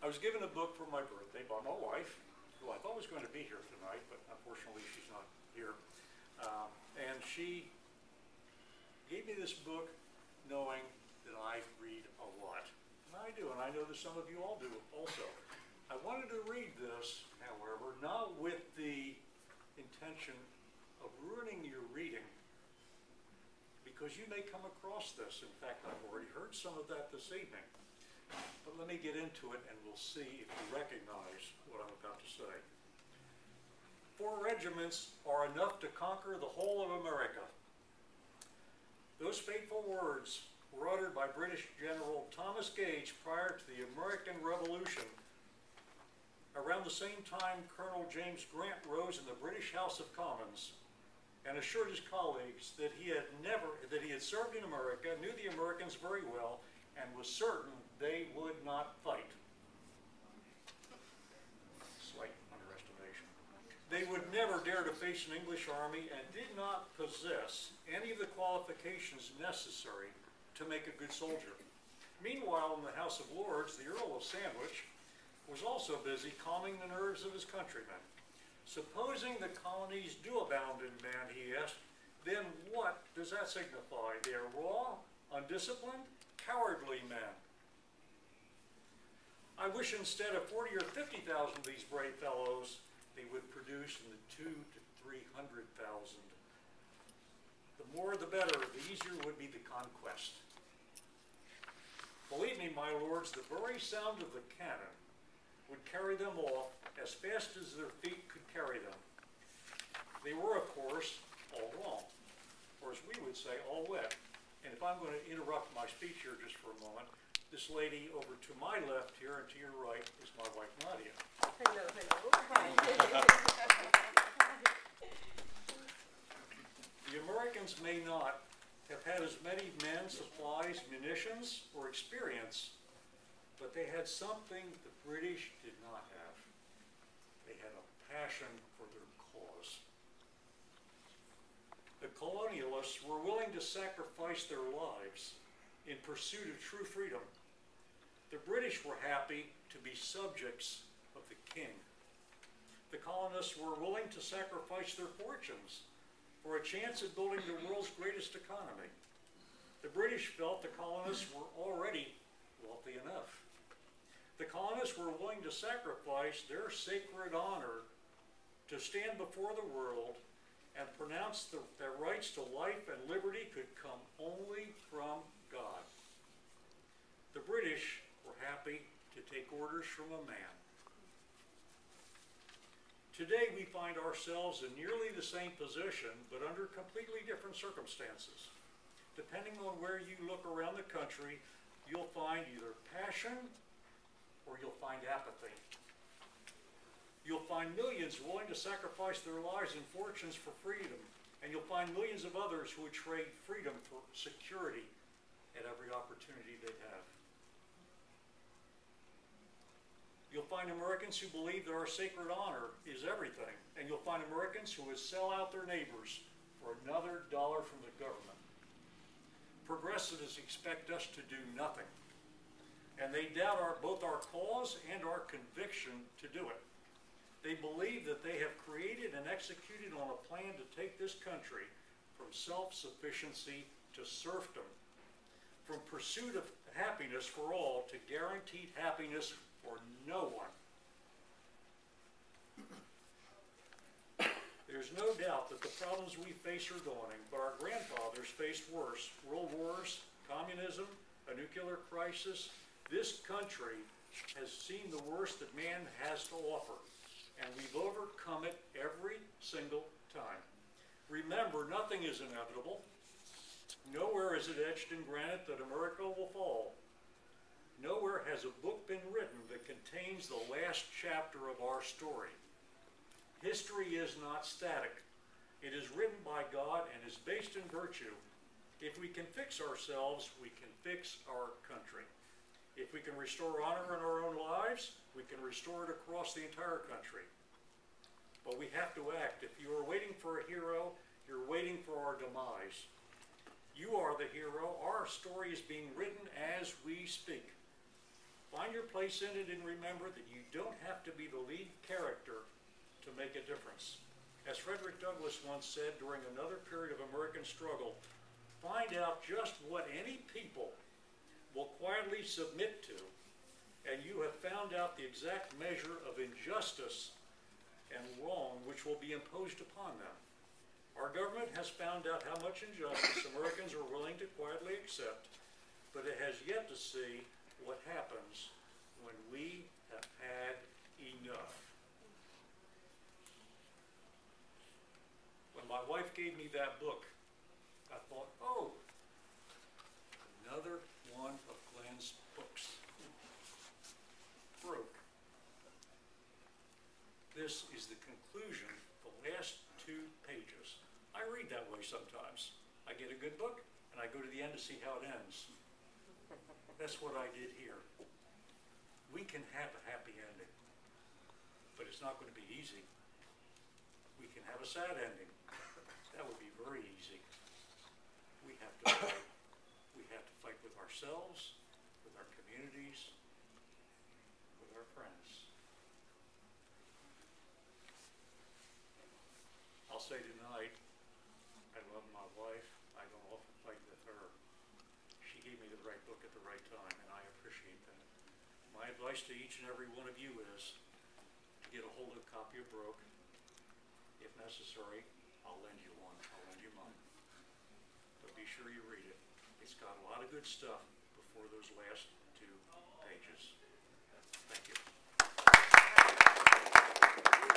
I was given a book for my birthday by my wife, who I thought was going to be here tonight, but unfortunately she's not here. And she gave me this book knowing that I read a lot. And I do, and I know that some of you all do also. I wanted to read this, however, not with the intention of ruining your reading, because you may come across this. In fact, I've already heard some of that this evening. But let me get into it and we'll see if you recognize what I'm about to say. 4 regiments are enough to conquer the whole of America. Those fateful words were uttered by British General Thomas Gage prior to the American Revolution. Around the same time, Colonel James Grant rose in the British House of Commons and assured his colleagues that he had served in America, knew the Americans very well, and was certain they would not fight. Slight underestimation. They would never dare to face an English army and did not possess any of the qualifications necessary to make a good soldier. Meanwhile, in the House of Lords, the Earl of Sandwich was also busy calming the nerves of his countrymen. Supposing the colonies do abound in men, he asked, then what does that signify? They are raw, undisciplined, cowardly men. I wish instead of 40 or 50,000 of these brave fellows, they would produce in the 200,000 to 300,000. The more the better, the easier would be the conquest. Believe me, my lords, the very sound of the cannon would carry them off as fast as their feet could carry them. They were, of course, all wrong, or as we would say, all wet. And if I'm going to interrupt my speech here just for a moment, this lady over to my left here and to your right is my wife, Nadia. Hello, hello. The Americans may not have had as many men, supplies, munitions, or experience, but they had something the British did not have. They had a passion for their cause. The colonialists were willing to sacrifice their lives in pursuit of true freedom. The British were happy to be subjects of the king. The colonists were willing to sacrifice their fortunes for a chance at building the world's greatest economy. The British felt the colonists were already wealthy enough. The colonists were willing to sacrifice their sacred honor to stand before the world and pronounce their rights to life and liberty could come only from God. The British were happy to take orders from a man. Today we find ourselves in nearly the same position, but under completely different circumstances. Depending on where you look around the country, you'll find either passion or you'll find apathy. You'll find millions willing to sacrifice their lives and fortunes for freedom, and you'll find millions of others who would trade freedom for security at every opportunity they have. You'll find Americans who believe that our sacred honor is everything, and you'll find Americans who would sell out their neighbors for another dollar from the government. Progressives expect us to do nothing, and they doubt both our cause and our conviction to do it. They believe that they have created and executed on a plan to take this country from self-sufficiency to serfdom, from pursuit of happiness for all to guaranteed happiness for no one. There's no doubt that the problems we face are dawning, but our grandfathers faced worse. World wars, communism, a nuclear crisis. This country has seen the worst that man has to offer, and we've overcome it every single time. Remember, nothing is inevitable. Nowhere is it etched in granite that America will fall. Nowhere has a book been written that contains the last chapter of our story. History is not static. It is written by God and is based in virtue. If we can fix ourselves, we can fix our country. If we can restore honor in our own lives, we can restore it across the entire country. But we have to act. If you are waiting for a hero, you're waiting for our demise. You are the hero. Our story is being written as we speak. Find your place in it and remember that you don't have to be the lead character to make a difference. As Frederick Douglass once said during another period of American struggle, find out just what any people will quietly submit to, and you have found out the exact measure of injustice and wrong which will be imposed upon them. Our government has found out how much injustice Americans are willing to quietly accept, but it has yet to see what happens when we have had enough. When my wife gave me that book, I thought, oh, another one of Glenn's books. Broke. This is the conclusion, the last 2 pages. I read that way sometimes. I get a good book, and I go to the end to see how it ends. That's what I did here. We can have a happy ending, but it's not going to be easy. We can have a sad ending. That would be very easy. We have to fight. We have to fight with ourselves, with our communities, with our friends. I'll say tonight, I love my wife. I don't often fight with her. She gave me the right book at the right time, and I appreciate that. My advice to each and every one of you is to get a hold of a copy of Broke. If necessary, I'll lend you one. I'll lend you mine. But be sure you read it. It's got a lot of good stuff before those last 2 pages. Thank you.